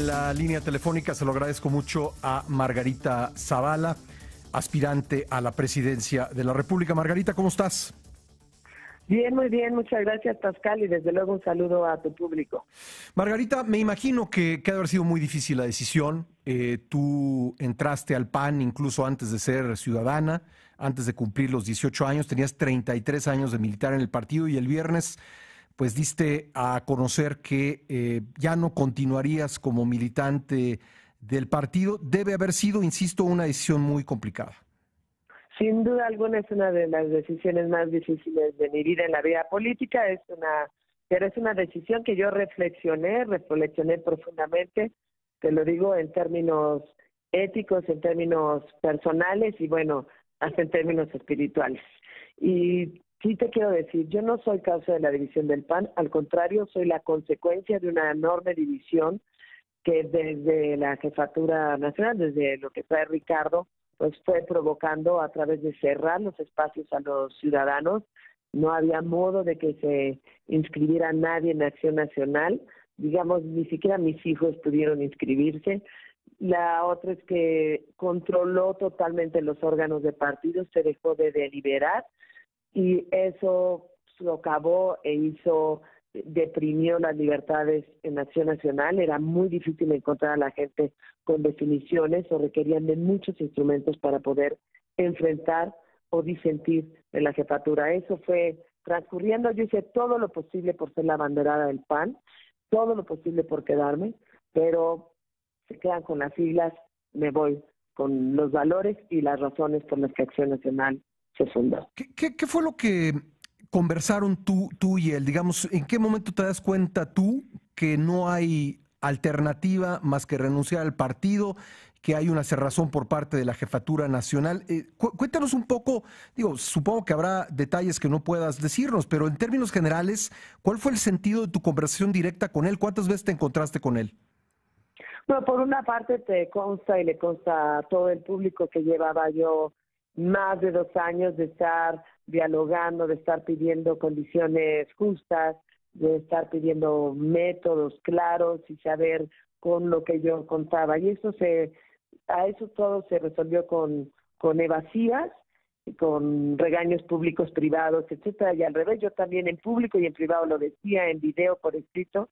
la línea telefónica, se lo agradezco mucho a Margarita Zavala, aspirante a la presidencia de la República. Margarita, ¿cómo estás? Bien, muy bien, muchas gracias, Pascal, y desde luego un saludo a tu público. Margarita, me imagino que ha de haber sido muy difícil la decisión. Tú entraste al PAN incluso antes de ser ciudadana, antes de cumplir los 18 años, tenías 33 años de militar en el partido y el viernes pues diste a conocer que ya no continuarías como militante del partido. Debe haber sido, insisto, una decisión muy complicada. Sin duda alguna es una de las decisiones más difíciles de mi vida en la vida política, pero es una decisión que yo reflexioné profundamente, te lo digo en términos éticos, en términos personales y bueno, hasta en términos espirituales. Y sí te quiero decir, yo no soy causa de la división del PAN, al contrario, soy la consecuencia de una enorme división que desde la jefatura nacional, desde lo que trae Ricardo, pues fue provocando a través de cerrar los espacios a los ciudadanos. No había modo de que se inscribiera nadie en Acción Nacional, digamos, ni siquiera mis hijos pudieron inscribirse. La otra es que controló totalmente los órganos de partido, se dejó de deliberar y eso socavó deprimió las libertades en Acción Nacional. Era muy difícil encontrar a la gente con definiciones o requerían de muchos instrumentos para poder enfrentar o disentir de la jefatura. Eso fue transcurriendo. Yo hice todo lo posible por ser la abanderada del PAN, todo lo posible por quedarme, pero se quedan con las siglas, me voy con los valores y las razones por las que Acción Nacional se fundó. ¿Qué fue lo que conversaron tú y él? Digamos, ¿en qué momento te das cuenta tú que no hay alternativa más que renunciar al partido, que hay una cerrazón por parte de la jefatura nacional? Cuéntanos un poco, digo, supongo que habrá detalles que no puedas decirnos, pero en términos generales, ¿cuál fue el sentido de tu conversación directa con él? ¿Cuántas veces te encontraste con él? Bueno, por una parte te consta y le consta a todo el público que llevaba yo más de 2 años de estar dialogando, de estar pidiendo condiciones justas, de estar pidiendo métodos claros y saber con lo que yo contaba. Y a eso todo se resolvió con evasivas, con regaños públicos, privados, etcétera, y al revés, yo también en público y en privado lo decía, en video, por escrito,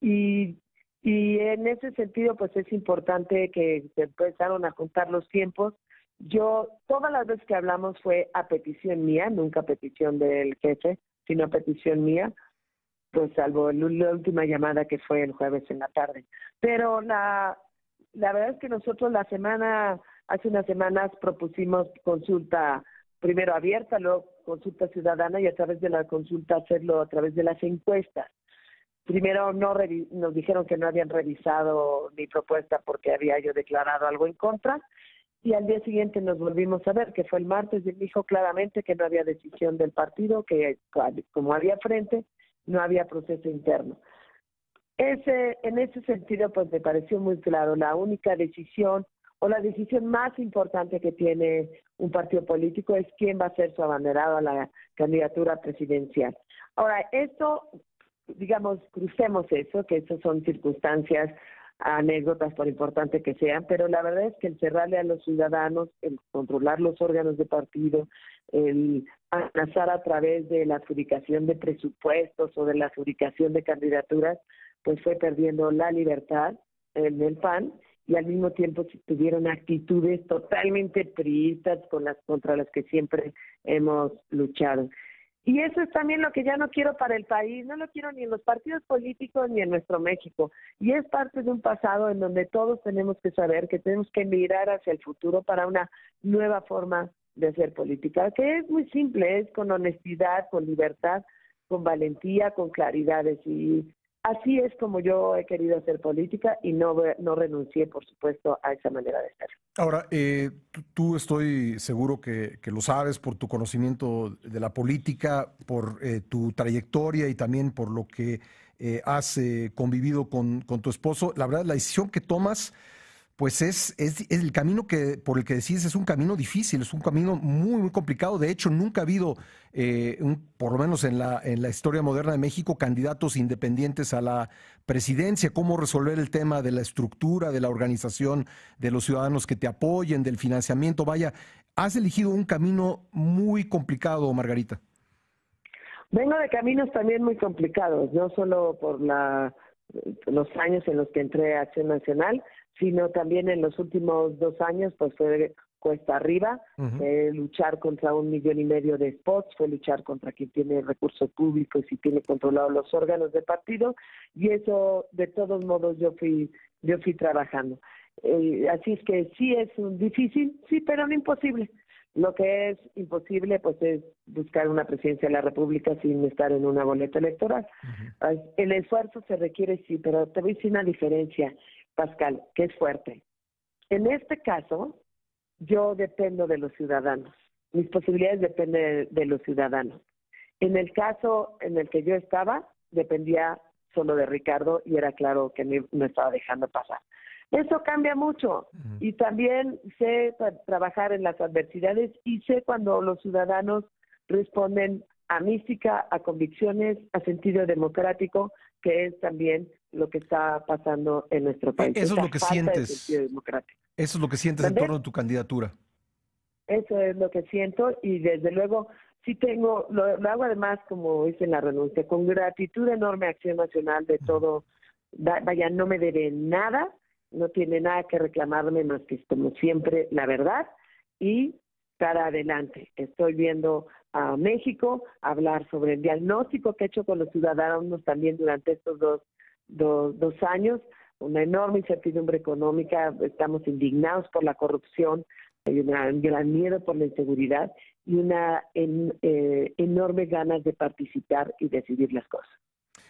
y en ese sentido, pues es importante que se empezaron a contar los tiempos. Yo, todas las veces que hablamos fue a petición mía, nunca a petición del jefe, sino a petición mía, pues salvo la última llamada que fue el jueves en la tarde. Pero la verdad es que nosotros hace unas semanas propusimos consulta primero abierta, luego consulta ciudadana y a través de la consulta hacerlo a través de las encuestas. Primero nos dijeron que no habían revisado mi propuesta porque había yo declarado algo en contra. Y al día siguiente nos volvimos a ver, que fue el martes, y me dijo claramente que no había decisión del partido, que como había frente, no había proceso interno. En ese sentido, pues me pareció muy claro, la única decisión o la decisión más importante que tiene un partido político es quién va a ser su abanderado a la candidatura presidencial. Ahora, esto, digamos, crucemos eso, que esas son circunstancias, anécdotas por importante que sean, pero la verdad es que el cerrarle a los ciudadanos, el controlar los órganos de partido, el amenazar a través de la adjudicación de presupuestos o de la adjudicación de candidaturas, pues fue perdiendo la libertad en el PAN y al mismo tiempo tuvieron actitudes totalmente priistas contra las que siempre hemos luchado. Y eso es también lo que ya no quiero para el país, no lo quiero ni en los partidos políticos ni en nuestro México. Y es parte de un pasado en donde todos tenemos que saber que tenemos que mirar hacia el futuro para una nueva forma de hacer política, que es muy simple, es con honestidad, con libertad, con valentía, con claridades. Y así es como yo he querido hacer política y no renuncié, por supuesto, a esa manera de ser. Ahora, tú estoy seguro que lo sabes por tu conocimiento de la política, por tu trayectoria y también por lo que has convivido con tu esposo. La verdad, la decisión que tomas Pues es el camino por el que decides, es un camino difícil, es un camino muy, muy complicado. De hecho, nunca ha habido, por lo menos en la historia moderna de México, candidatos independientes a la presidencia. ¿Cómo resolver el tema de la estructura, de la organización, de los ciudadanos que te apoyen, del financiamiento? Vaya, has elegido un camino muy complicado, Margarita. Vengo de caminos también muy complicados, no solo por los años en los que entré a Acción Nacional, sino también en los últimos 2 años, pues fue cuesta arriba, luchar contra 1,5 millones de spots, fue luchar contra quien tiene recursos públicos y tiene controlados los órganos de partido, y eso de todos modos yo fui trabajando. Así es que sí es difícil, sí, pero no imposible. Lo que es imposible, pues, es buscar una presidencia de la República sin estar en una boleta electoral. El esfuerzo se requiere, sí, pero te voy a decir una diferencia, Pascal, que es fuerte. En este caso, yo dependo de los ciudadanos. Mis posibilidades dependen de los ciudadanos. En el caso en el que yo estaba, dependía solo de Ricardo y era claro que me estaba dejando pasar. Eso cambia mucho y también sé trabajar en las adversidades y sé cuando los ciudadanos responden a mística, a convicciones, a sentido democrático, que es también lo que está pasando en nuestro país. Eso es lo que sientes. Eso es lo que sientes en torno a tu candidatura. Eso es lo que siento y desde luego sí lo hago además, como hice en la renuncia, con gratitud enorme a Acción Nacional de todo. Vaya, no me debe nada. No tiene nada que reclamarme más que, como siempre, la verdad y para adelante. Estoy viendo a México hablar sobre el diagnóstico que he hecho con los ciudadanos también durante estos dos años, una enorme incertidumbre económica, estamos indignados por la corrupción, hay un gran miedo por la inseguridad y una enorme ganas de participar y decidir las cosas.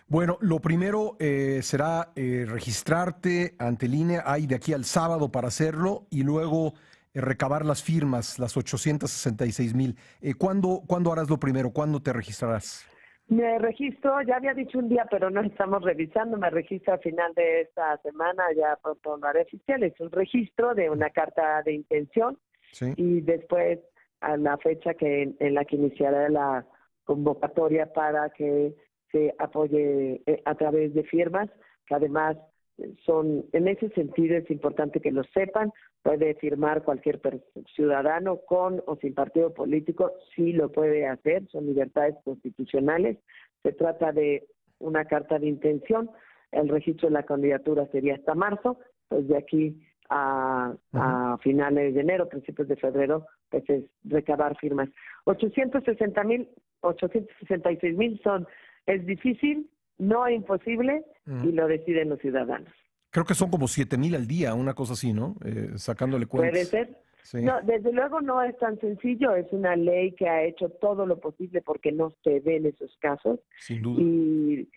Bueno, lo primero será registrarte ante el INE, hay de aquí al sábado para hacerlo, y luego recabar las firmas, las 866,000. ¿Cuándo harás lo primero? ¿Cuándo te registrarás? Me registro, ya había dicho un día, pero no estamos revisando, me registro a final de esta semana, ya pronto lo haré oficial, es un registro de una carta de intención, ¿sí? Y después a la fecha en la que iniciará la convocatoria para que se apoye a través de firmas, que además en ese sentido es importante que lo sepan, puede firmar cualquier ciudadano con o sin partido político, sí lo puede hacer, son libertades constitucionales, se trata de una carta de intención, el registro de la candidatura sería hasta marzo, pues de aquí a finales de enero, principios de febrero, pues es recabar firmas. 866,000 es difícil, no es imposible, y lo deciden los ciudadanos. Creo que son como 7,000 al día, una cosa así, ¿no? Sacándole cuentas. Puede ser. Sí. No, desde luego no es tan sencillo, es una ley que ha hecho todo lo posible porque no se ven esos casos. Sin duda. Y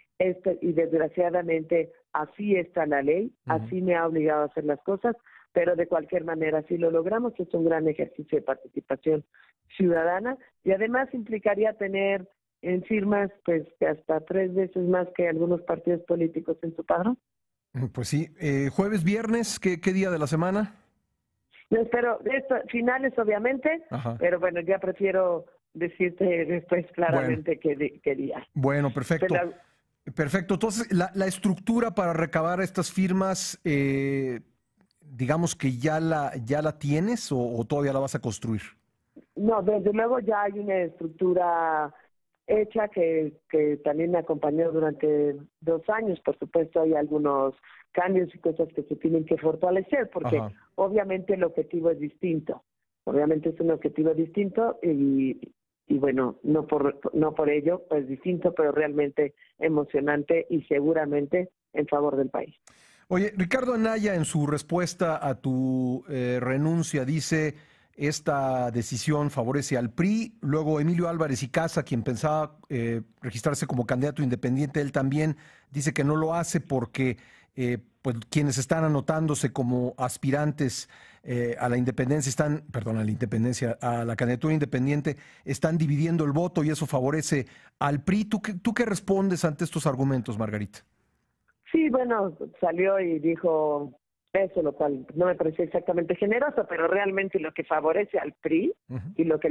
desgraciadamente así está la ley, así me ha obligado a hacer las cosas, pero de cualquier manera, si lo logramos, es un gran ejercicio de participación ciudadana y además implicaría tener en firmas pues hasta 3 veces más que algunos partidos políticos en su padrón. Pues sí. ¿Jueves, viernes? ¿Qué día de la semana? No, espero, finales obviamente, pero bueno, ya prefiero decirte después claramente qué día. Bueno, perfecto. Perfecto. Entonces, la estructura para recabar estas firmas, digamos que ya la tienes o todavía la vas a construir. No, desde luego ya hay una estructura hecha que también me acompañó durante 2 años. Por supuesto, hay algunos cambios y cosas que se tienen que fortalecer, porque obviamente el objetivo es distinto. Obviamente es un objetivo distinto y bueno, no por ello es distinto, pero realmente emocionante y seguramente en favor del país. Oye, Ricardo Anaya, en su respuesta a tu renuncia, dice: esta decisión favorece al PRI. Luego Emilio Álvarez y Casa, quien pensaba registrarse como candidato independiente, él también dice que no lo hace porque pues quienes están anotándose como aspirantes a la candidatura independiente, están dividiendo el voto y eso favorece al PRI. ¿Tú qué respondes ante estos argumentos, Margarita? Sí, bueno, salió y dijo Eso, lo cual no me pareció exactamente generoso, pero realmente lo que favorece al PRI y lo que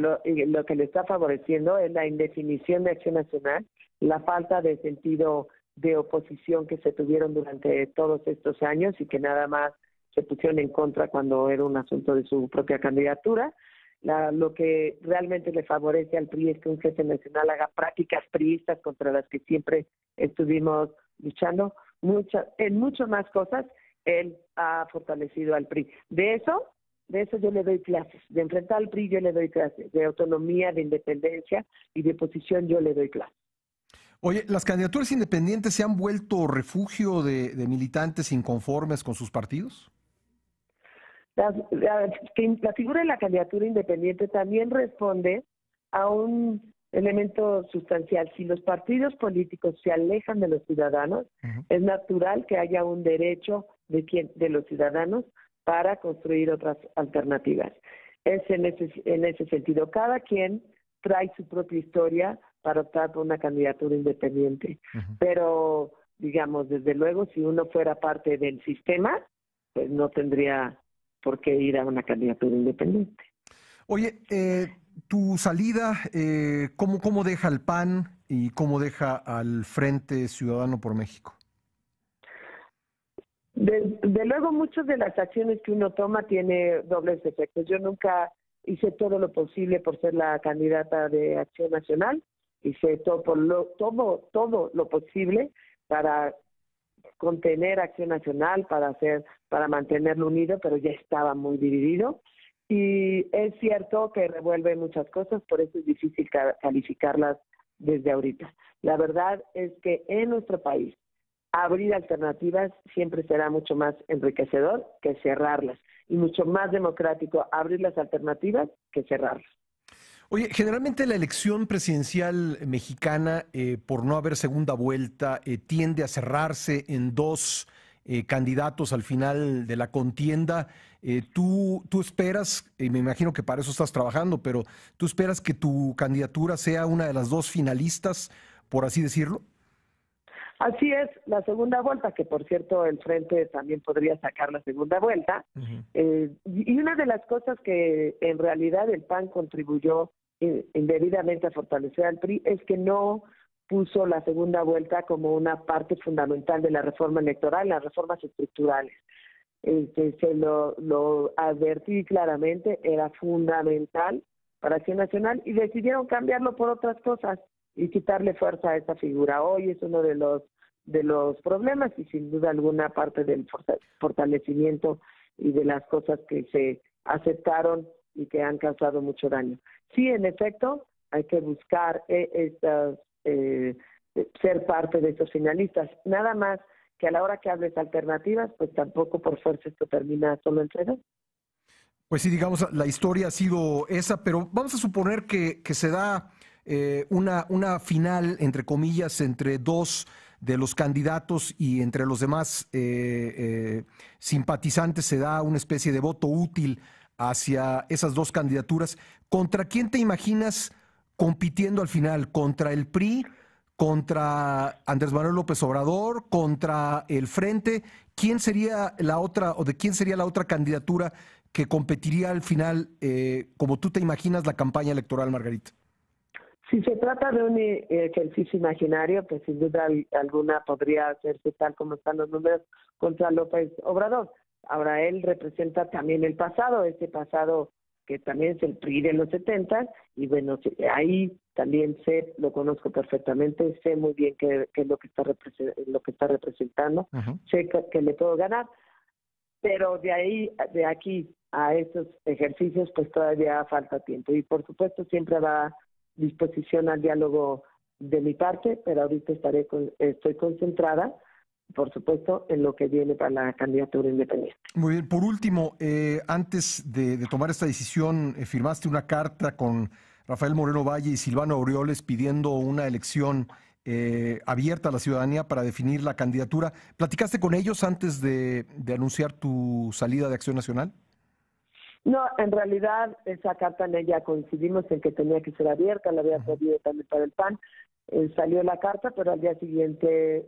le está favoreciendo es la indefinición de Acción Nacional, la falta de sentido de oposición que se tuvieron durante todos estos años y que nada más se pusieron en contra cuando era un asunto de su propia candidatura. Lo que realmente le favorece al PRI es que un jefe nacional haga prácticas priistas contra las que siempre estuvimos luchando, en muchas más cosas. Él ha fortalecido al PRI. De eso yo le doy clases. De enfrentar al PRI yo le doy clases. De autonomía, de independencia y de oposición yo le doy clases. Oye, ¿las candidaturas independientes se han vuelto refugio de militantes inconformes con sus partidos? La figura de la candidatura independiente también responde a un elemento sustancial. Si los partidos políticos se alejan de los ciudadanos, es natural que haya un derecho de los ciudadanos para construir otras alternativas. Es en ese sentido. Cada quien trae su propia historia para optar por una candidatura independiente. Pero, digamos, desde luego, si uno fuera parte del sistema, pues no tendría por qué ir a una candidatura independiente. Oye, tu salida, ¿cómo deja al PAN y cómo deja al Frente Ciudadano por México? De luego, muchas de las acciones que uno toma tiene dobles efectos. Yo nunca hice todo lo posible por ser la candidata de Acción Nacional, hice todo lo posible para contener Acción Nacional, para mantenerlo unido, pero ya estaba muy dividido. Y es cierto que revuelve muchas cosas, por eso es difícil calificarlas desde ahorita. La verdad es que en nuestro país abrir alternativas siempre será mucho más enriquecedor que cerrarlas, y mucho más democrático abrir las alternativas que cerrarlas. Oye, generalmente la elección presidencial mexicana, por no haber segunda vuelta, tiende a cerrarse en dos candidatos al final de la contienda. ¿Tú esperas, y me imagino que para eso estás trabajando, pero tú esperas que tu candidatura sea una de las dos finalistas, por así decirlo? Así es, la segunda vuelta, que por cierto el Frente también podría sacar la segunda vuelta. Y una de las cosas que en realidad el PAN contribuyó indebidamente a fortalecer al PRI es que no puso la segunda vuelta como una parte fundamental de la reforma electoral, las reformas estructurales. Se lo advertí claramente, era fundamental para Acción Nacional y decidieron cambiarlo por otras cosas y quitarle fuerza a esa figura. Hoy es uno de los problemas y sin duda alguna parte del fortalecimiento y de las cosas que se aceptaron y que han causado mucho daño. Sí, en efecto, hay que buscar ser parte de estos finalistas. Nada más que a la hora que hables alternativas, pues tampoco por fuerza esto termina solo entre dos. Pues sí, digamos, la historia ha sido esa, pero vamos a suponer que se da una final, entre comillas, entre dos de los candidatos y entre los demás simpatizantes se da una especie de voto útil hacia esas dos candidaturas. ¿Contra quién te imaginas compitiendo al final? ¿Contra el PRI? ¿Contra Andrés Manuel López Obrador? ¿Contra el Frente? ¿Quién sería la otra, o de quién sería la otra candidatura que competiría al final, como tú te imaginas la campaña electoral, Margarita? Si se trata de un ejercicio imaginario, pues sin duda alguna podría hacerse tal como están los números contra López Obrador. Ahora, él representa también el pasado, ese pasado que también es el PRI de los 70, y bueno, ahí también lo conozco perfectamente, sé muy bien qué es lo que está representando, sé que le puedo ganar, pero de aquí a esos ejercicios, pues todavía falta tiempo, y por supuesto siempre va disposición al diálogo de mi parte, pero ahorita estoy concentrada, por supuesto, en lo que viene para la candidatura independiente. Muy bien. Por último, antes de tomar esta decisión, firmaste una carta con Rafael Moreno Valle y Silvano Aureoles pidiendo una elección abierta a la ciudadanía para definir la candidatura. ¿Platicaste con ellos antes de anunciar tu salida de Acción Nacional? No, en realidad esa carta en ella coincidimos en que tenía que ser abierta, la había pedido también para el PAN. Salió la carta, pero al día siguiente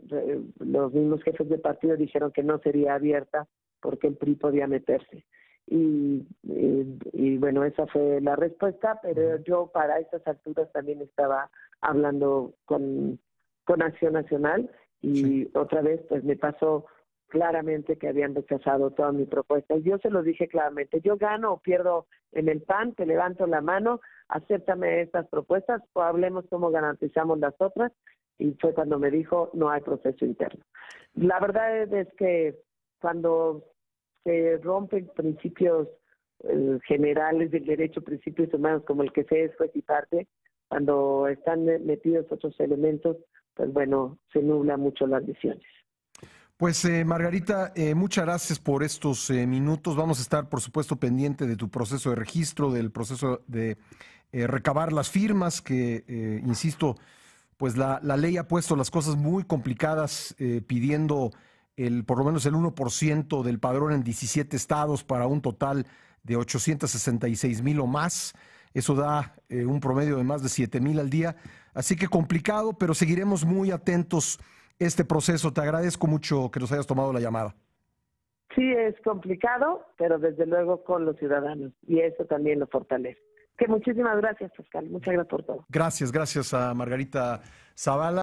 los mismos jefes de partido dijeron que no sería abierta porque el PRI podía meterse. Y bueno, esa fue la respuesta, pero yo para estas alturas también estaba hablando con Acción Nacional y Sí. otra vez pues me pasó claramente que habían rechazado toda mi propuesta. Y yo se lo dije claramente, yo gano o pierdo en el PAN, te levanto la mano, acéptame estas propuestas o hablemos cómo garantizamos las otras. Y fue cuando me dijo, no hay proceso interno. La verdad es que cuando se rompen principios generales del derecho, principios humanos como el que se es juez y parte, cuando están metidos otros elementos, pues bueno, se nubla mucho las decisiones. Pues Margarita, muchas gracias por estos minutos. Vamos a estar, por supuesto, pendiente de tu proceso de registro, del proceso de recabar las firmas, que, insisto, pues la ley ha puesto las cosas muy complicadas, pidiendo por lo menos el 1% del padrón en 17 estados para un total de 866,000 o más. Eso da un promedio de más de 7,000 al día. Así que complicado, pero seguiremos muy atentos este proceso. Te agradezco mucho que nos hayas tomado la llamada. Sí, es complicado, pero desde luego con los ciudadanos, y eso también lo fortalece. Que muchísimas gracias, Pascal. Muchas gracias por todo. Gracias a Margarita Zavala.